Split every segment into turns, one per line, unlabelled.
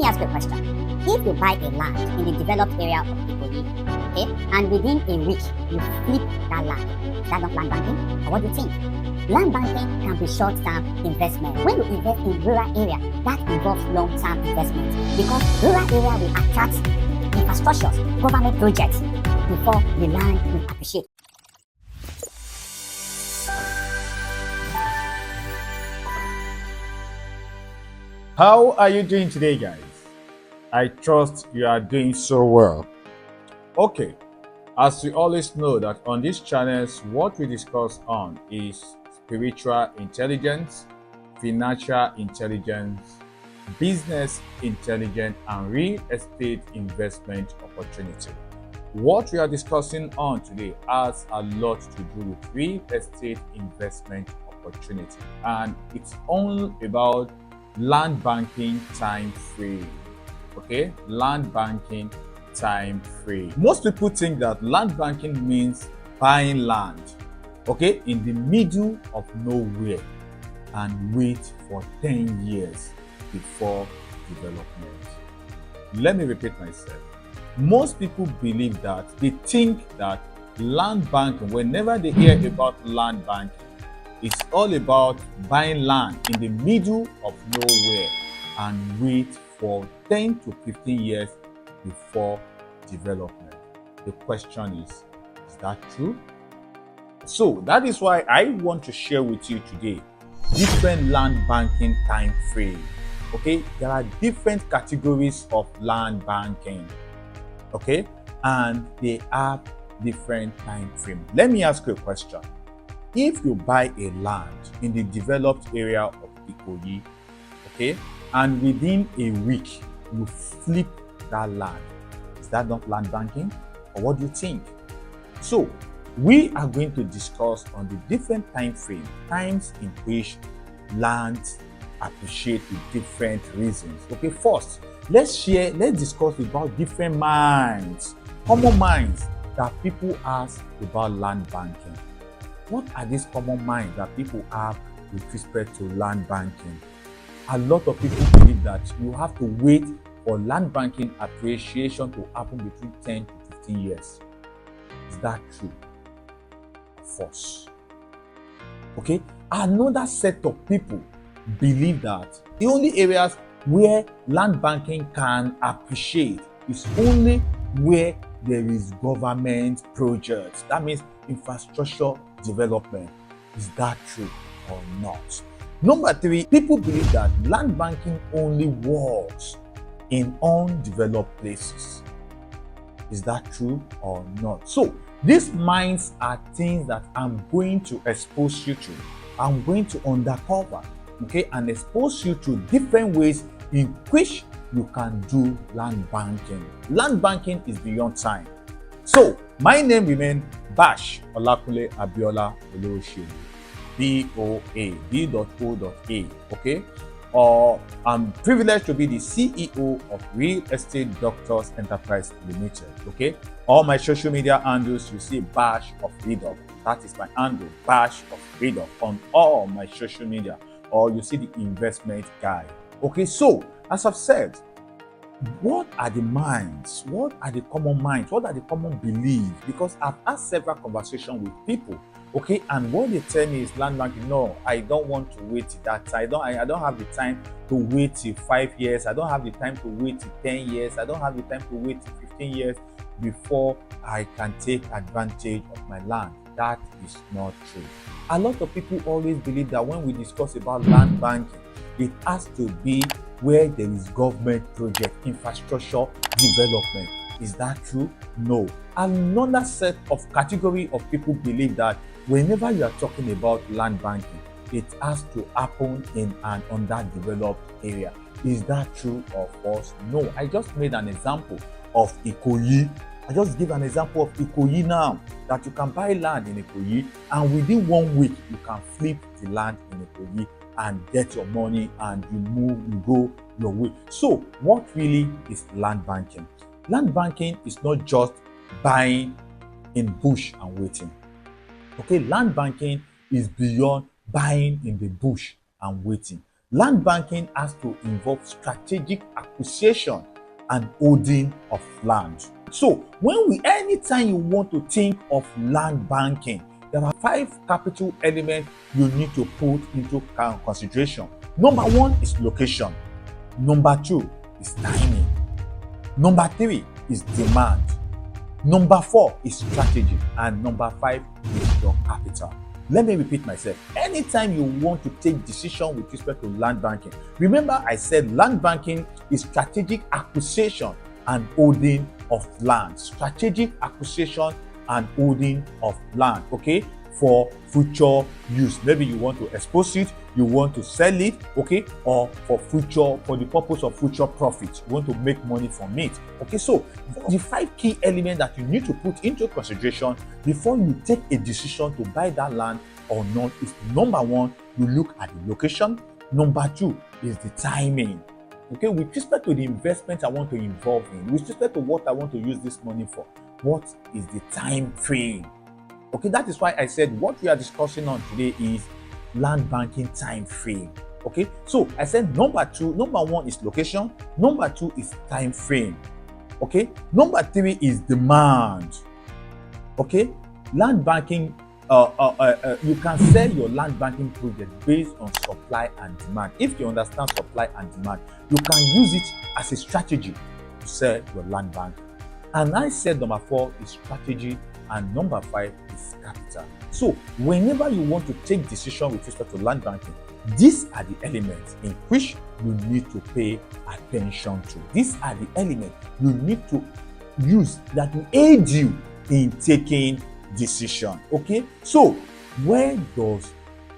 me ask you a question. If you buy a land in the developed area of Ikoyi, okay, and within a week you flip that land, is that not land banking? Or what do you think? Land banking can be short-term investment. When you invest in rural area, that involves long-term investment because rural area will attract infrastructures, government projects before the land will appreciate.
How are you doing today, guys? I trust you are doing so well. Okay, as we always know that on these channels, what we discuss on is spiritual intelligence, financial intelligence, business intelligence, and real estate investment opportunity. What we are discussing on today has a lot to do with real estate investment opportunity, and it's all about land banking time frame. Okay, land banking time frame. Most people think that land banking means buying land, okay, in the middle of nowhere and wait for 10 years before development. Let me repeat myself. Most people believe that they think that land banking, whenever they hear about land banking, it's all about buying land in the middle of nowhere and wait for 10 to 15 years before development. The question is that true? So that is why I want to share with you today different land banking time frame. Okay, there are different categories of land banking. Okay, and they have different time frame. Let me ask you a question. If you buy a land in the developed area of Ikoyi, okay, and within a week you flip that land, is that not land banking? Or what do you think? So we are going to discuss on the different time frame, times in which lands appreciate with different reasons. Okay, first, let's discuss about different minds, common minds that people ask about land banking. What are these common minds that people have with respect to land banking? A lot of people believe that you have to wait for land banking appreciation to happen between 10 to 15 years. Is that true? False. Okay? Another set of people believe that the only areas where land banking can appreciate is only where there is government projects. That means infrastructure development. Is that true or not? Number three, people believe that land banking only works in undeveloped places. Is that true or not? So these minds are things that I'm going to expose you to. I'm going to undercover, okay, and expose you to different ways in which you can do land banking. Land banking is beyond time. So my name remains Bash Olakunle Abiola Oloroselu, BOA, B.O.A, okay? Or I'm privileged to be the CEO of Real Estate Doctors Enterprise Limited, okay? All my social media handles, you see Bash of Freedom. That is my handle, Bash of Freedom, on all my social media. Or you see the investment guide. Okay, so as I've said, what are the minds? What are the common minds? What are the common beliefs? Because I've had several conversations with people, okay, and what they tell me is land banking. No, I don't want to wait till that. I don't have the time to wait till 5 years. I don't have the time to wait till 10 years. I don't have the time to wait till 15 years before I can take advantage of my land. That is not true. A lot of people always believe that when we discuss about land banking, it has to be where there is government project, infrastructure development. Is that true? No. Another set of category of people believe that whenever you are talking about land banking, it has to happen in an underdeveloped area. Is that true or false? No. I just made an example of Ikoyi. I just give an example of Ikoyi now, that you can buy land in Ikoyi and within 1 week you can flip the land in Ikoyi and get your money and you go your way. So what really is land banking? Land banking is not just buying in bush and waiting. Okay, land banking is beyond buying in the bush and waiting. Land banking has to involve strategic acquisition and holding of land. So anytime you want to think of land banking, there are 5 capital elements you need to put into consideration. Number 1 is location. Number 2 is timing. Number 3 is demand. Number 4 is strategy. And number 5 is your capital. Let me repeat myself. Anytime you want to take decision with respect to land banking, remember I said land banking is strategic acquisition and holding of land. Strategic acquisition and holding of land, okay, for future use. Maybe you want to expose it, you want to sell it, okay, or for the purpose of future profit. You want to make money from it. Okay, so the 5 key elements that you need to put into consideration before you take a decision to buy that land or not is: number 1, you look at the location. Number 2 is the timing. Okay, with respect to the investment I want to involve in, with respect to what I want to use this money for, what is the time frame? Okay, that is why I said what we are discussing on today is land banking time frame. Okay, so I said number 1 is location, number 2 is time frame. Okay, number 3 is demand. Okay, land banking, you can sell your land banking project based on supply and demand. If you understand supply and demand, you can use it as a strategy to sell your land bank. And I said number 4 is strategy and number 5 is capital. So whenever you want to take decision with respect to land banking, these are the elements in which you need to pay attention to. These are the elements you need to use that will aid you in taking decision. Okay, so where does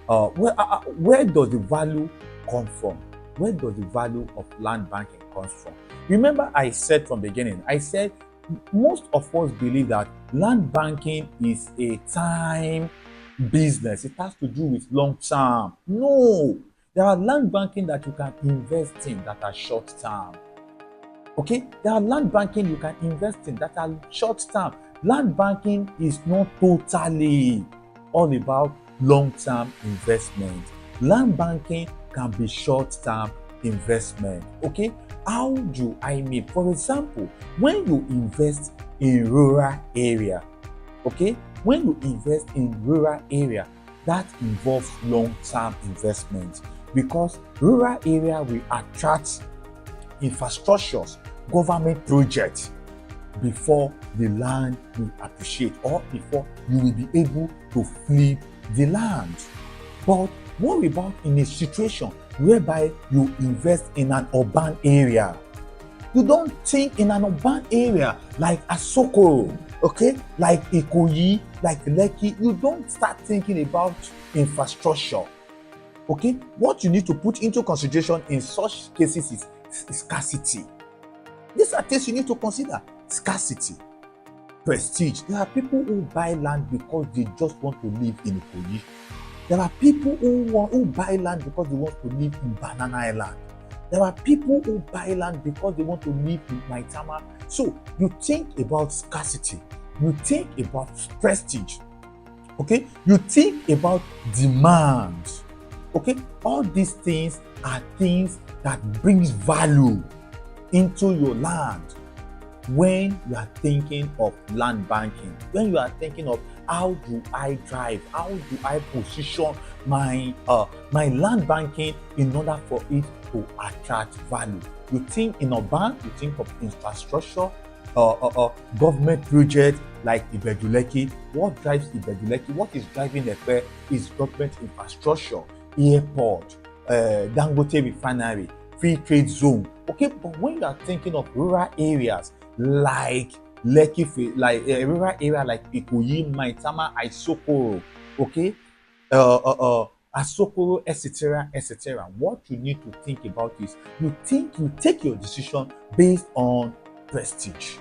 the value come from? Where does the value of land banking comes from? Remember, I said from the beginning, I said most of us believe that land banking is a time business. It has to do with long term. No, there are land banking that you can invest in that are short term. Okay, there are land banking you can invest in that are short term. Land banking is not totally all about long term investment. Land banking can be short term investment. Okay, how do I mean? For example, when you invest in rural area, okay, when you invest in rural area, that involves long-term investment, because rural area will attract infrastructures, government projects before the land will appreciate or before you will be able to flip the land. But what about in a situation whereby you invest in an urban area? You don't think in an urban area like Asokoro, okay, like Ikoyi, like Lekki. You don't start thinking about infrastructure. Okay, what you need to put into consideration in such cases is scarcity. These are things you need to consider: scarcity, prestige. There are people who buy land because they just want to live in Ikoyi. There are people who buy land because they want to live in Banana Island. There are people who buy land because they want to live in Maitama. So you think about scarcity, you think about prestige, okay? You think about demand, okay? All these things are things that brings value into your land when you are thinking of land banking, when you are thinking of how do I drive, how do I position my land banking in order for it to attract value. You think in urban, you think of infrastructure, government project like Ibejuleki. What drives Ibejuleki? What is driving Epe is government infrastructure, airport, Dangote refinery, free trade zone. Okay, but when you are thinking of rural areas like Lekki, like a rural area like Ikoyi, Maitama, Isokoro, okay, Asokoro, etc., etc. What you need to think about is you take your decision based on prestige.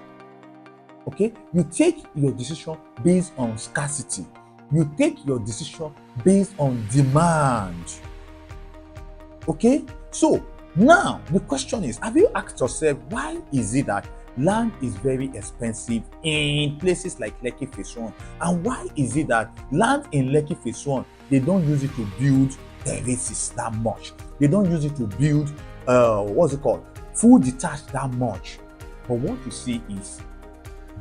Okay, you take your decision based on scarcity. You take your decision based on demand. Okay, so now the question is: have you asked yourself why is it that land is very expensive in places like Lekki Phase 1? And why is it that land in Lekki Phase 1, they don't use it to build terraces that much. They don't use it to build full detached that much. But what you see is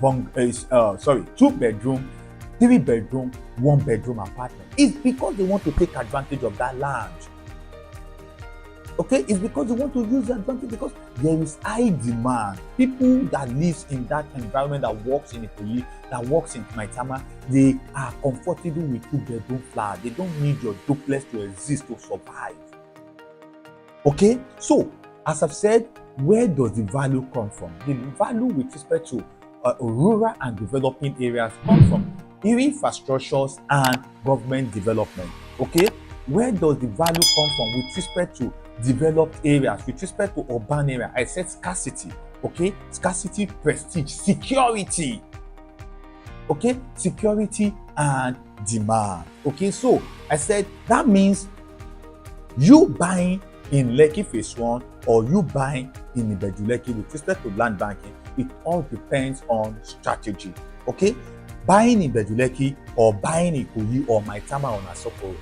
2 bedroom, 3 bedroom, 1 bedroom apartment. It's because they want to take advantage of that land. Okay, it's because they want to use the advantage, because there is high demand. People that live in that environment, that works in Ikoyi, that works in Maitama, they are comfortable with 2 bedroom flat. They don't need your duplex to exist, to survive. Okay, so as I've said, where does the value come from? The value with respect to rural and developing areas come from infrastructures and government development. Okay, where does the value come from with respect to developed areas, with respect to urban area? I said scarcity. Okay, scarcity, prestige, security. Okay, security and demand. Okay, so I said that means you buying in Lekki Phase 1 or you buying in Ibeju Lekki with respect to land banking, it all depends on strategy. Okay, buying in Ibeju Lekki or buying in Ikoyi or Maitama or Nasoko,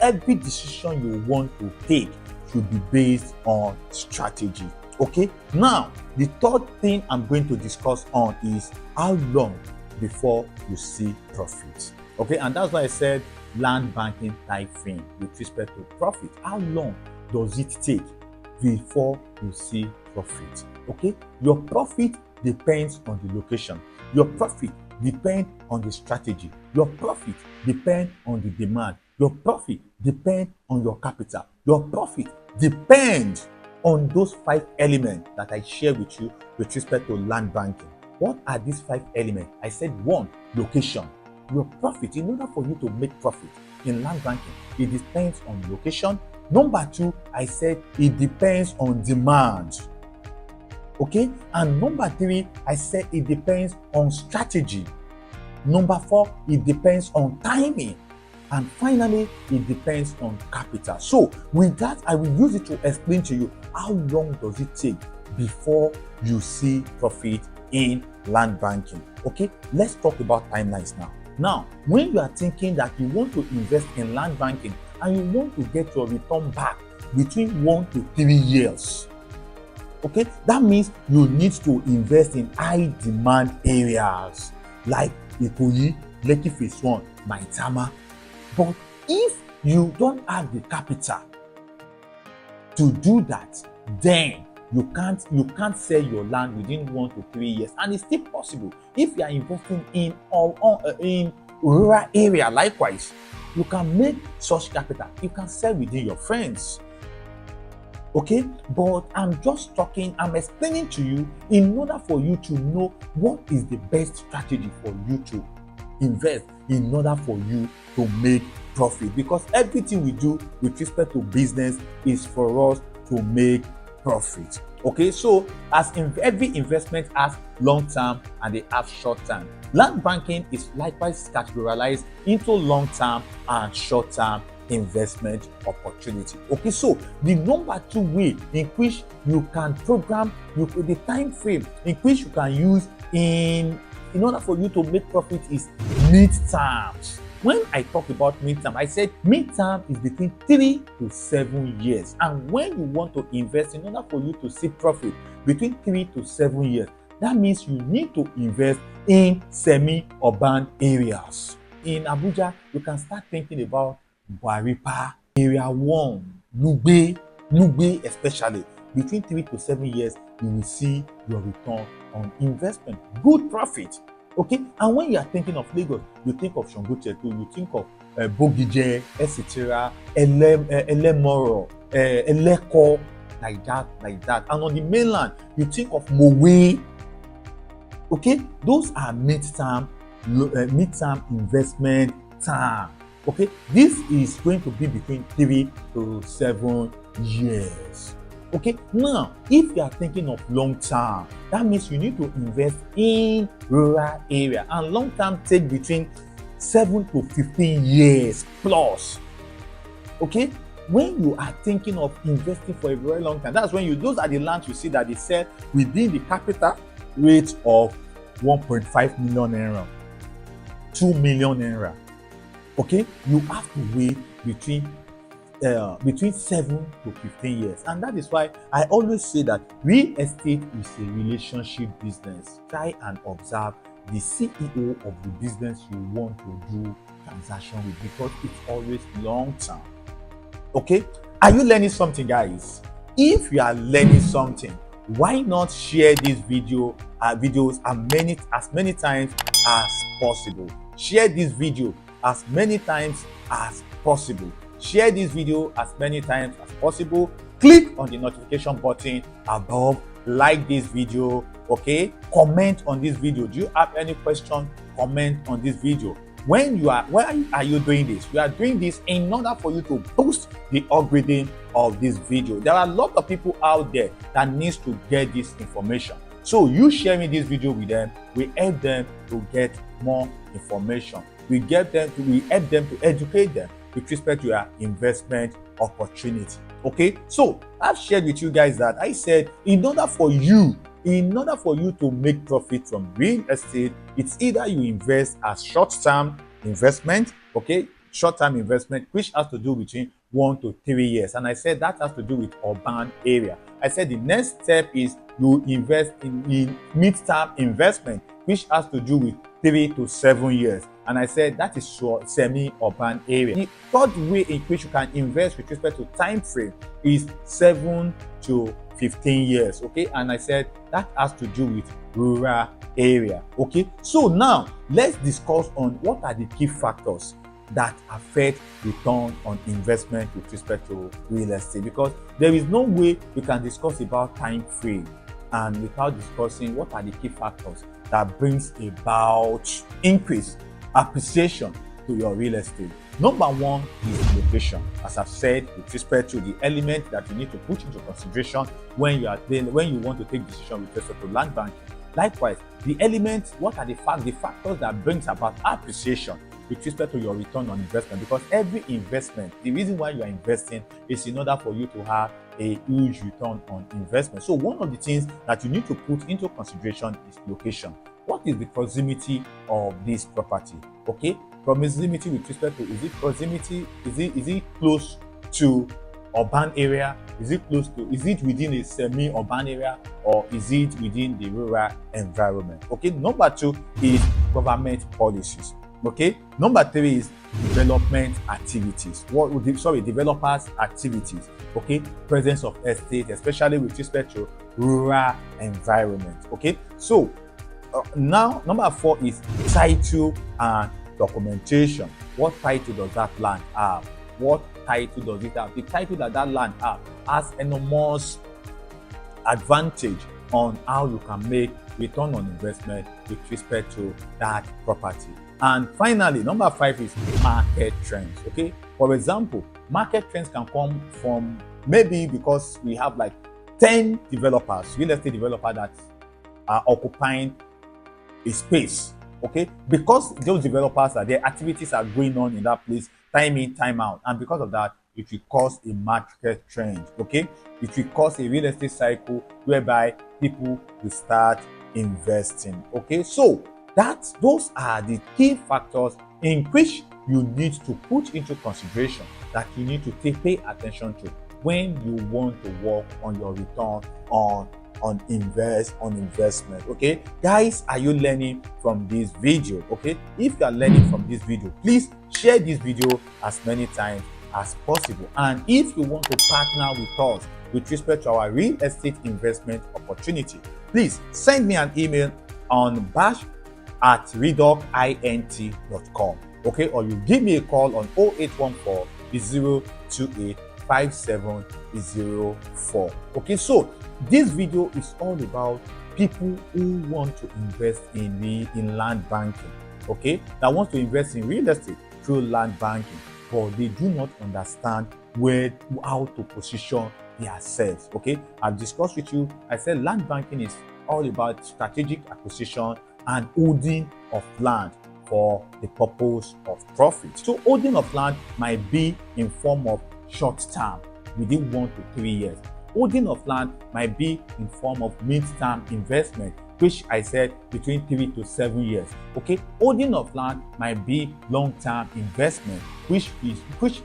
every decision you want to take should be based on strategy. Okay, now the third thing I'm going to discuss on is how long before you see profit. Okay, and that's why I said land banking time frame with respect to profit. How long does it take before you see profit? Okay, your profit depends on the location. Your profit depends on the strategy. Your profit depends on the demand. Your profit depends on your capital. Your profit depends on those 5 elements that I share with you with respect to land banking. What are these 5 elements? I said 1, location. Your profit, in order for you to make profit in land banking, it depends on location. Number 2, I said it depends on demand. Okay, and number 3, I said it depends on strategy. Number 4, it depends on timing. And finally, it depends on capital. So with that, I will use it to explain to you how long does it take before you see profit in land banking. Okay, let's talk about timelines now. Now, when you are thinking that you want to invest in land banking and you want to get your return back between 1 to 3 years, okay, that means you need to invest in high demand areas like Ikoyi, Lekki Phase 1, Maitama. But if you don't have the capital to do that, then you can't sell your land within 1 to 3 years, and it's still possible if you are investing in rural area. Likewise, you can make such capital. You can sell within your friends. Okay, but I'm explaining to you in order for you to know what is the best strategy for you to invest in order for you to make profit, because everything we do with respect to business is for us to make profit. Okay, so as in every investment has long term and they have short term. Land banking is likewise categorized into long term and short term investment opportunity. Okay, so the number 2 way in which you can program the time frame in which you can use in order for you to make profit is mid-term. When I talk about mid-term, I said mid-term is between 3 to 7 years. And when you want to invest in order for you to see profit between 3 to 7 years, that means you need to invest in semi-urban areas. In Abuja, you can start thinking about Baripa, Area 1, Lugbe especially. Between 3 to 7 years, you will see your return on investment. Good profit. Okay, and when you are thinking of Lagos, you think of Sango-Chetu, you think of Bogije, etc., Elemoro, Eleko, like that. And on the mainland, you think of Mowe. Okay, those are mid-term investment term. Okay, this is going to be between 3 to 7 years. Okay, now if you are thinking of long term, that means you need to invest in rural area, and long term take between 7 to 15 years plus. Okay, when you are thinking of investing for a very long time, that's when those are the lands you see that they sell within the capital rate of 1.5 million naira, 2 million naira. Okay, you have to wait between between 7 to 15 years. And that is why I always say that real estate is a relationship business. Try and observe the CEO of the business you want to do transaction with, because it's always long term. Okay, are you learning something, guys? If you are learning something, why not share this videos as many times as possible? Share this video as many times as possible. Share this video as many times as possible. Click on the notification button above. Like this video. Okay, comment on this video. Do you have any question? Comment on this video. Why are you doing this? You are doing this in order for you to boost the algorithm of this video. There are a lot of people out there that needs to get this information. So you sharing this video with them will help them to get more information. We help them to educate them with respect to your investment opportunity. Okay, so I've shared with you guys that I said in order for you to make profit from real estate, it's either you invest as short-term investment, okay, short-term investment, which has to do between 1 to 3 years. And I said that has to do with urban area. I said the next step is you invest in mid-term investment, which has to do with 3 to 7 years. And I said that is semi-urban area. The third way in which you can invest with respect to time frame is 7 to 15 years. Okay, and I said that has to do with rural area. Okay, so now let's discuss on what are the key factors that affect return on investment with respect to real estate, because there is no way we can discuss about time frame and without discussing what are the key factors that brings about increase appreciation to your real estate. Number one is location. As I've said, with respect to the element that you need to put into consideration when you want to take decision with respect to land banking. Likewise, the elements, what are the factors that brings about appreciation with respect to your return on investment, because every investment, the reason why you are investing is in order for you to have a huge return on investment. So one of the things that you need to put into consideration is location. What is the proximity of this property? Okay, proximity with respect to, is it close to urban area? Is it within a semi-urban area, or is it within the rural environment? Okay, number two is government policies. Okay, number three is development activities. Developers activities. Okay, presence of estate, especially with respect to rural environment. Okay, so now number four is title and documentation. What title does that land have? What title does it have? The title that land has enormous advantage on how you can make return on investment with respect to that property. And finally, number five is market trends. Okay, for example, market trends can come from maybe because we have like 10 developers, real estate developers that are occupying a space. Okay, because those developers their activities are going on in that place time in, time out, and because of that, it will cause a market trend. Okay, it will cause a real estate cycle whereby people will start investing. Okay, so those are the key factors in which you need to put into consideration, that you need to pay attention to when you want to work on your return on investment. Okay, guys, are you learning from this video? Okay, if you are learning from this video, please share this video as many times as possible. And if you want to partner with us with respect to our real estate investment opportunity, please send me an email on bash@redocint.com. Okay, or you give me a call on 0814 028 5704. Okay, so this video is all about people who want to invest in land banking. Okay, that want to invest in real estate through land banking, but they do not understand how to position themselves. Okay, I've discussed with you. I said land banking is all about strategic acquisition and holding of land for the purpose of profit. So holding of land might be in form of short term, within 1 to 3 years. Holding of land might be in form of mid-term investment, which I said between 3 to 7 years. Okay, holding of land might be long-term investment, which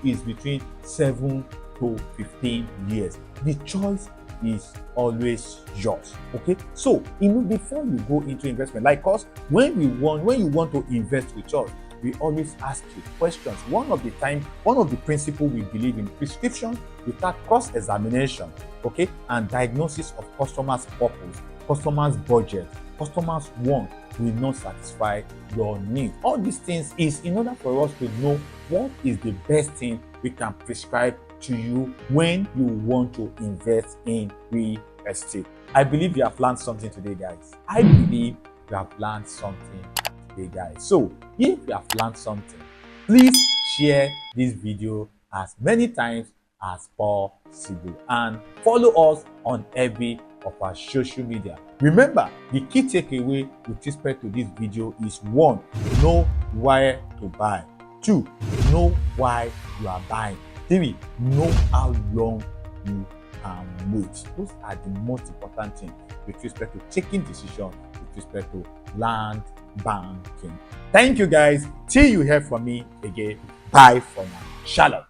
is between 7 to 15 years. The choice is always yours. Okay, so before you go into investment, like us, when you want to invest with us, we always ask you questions. One of the principles we believe in: prescription without cross-examination, okay, and diagnosis of customers' purpose, customers' budget, customers' want will not satisfy your need. All these things is in order for us to know what is the best thing we can prescribe to you when you want to invest in real estate. I believe you have learned something today, guys. I believe you have learned something today, guys. So if you have learned something, please share this video as many times as possible and follow us on every of our social media. Remember, the key takeaway with respect to this video is: 1, know where to buy; 2, know why you are buying; 3, know how long you can wait. Those are the most important things with respect to taking decisions with respect to land banking. Thank you, guys. Till you hear from me again. Bye for now. Shalom.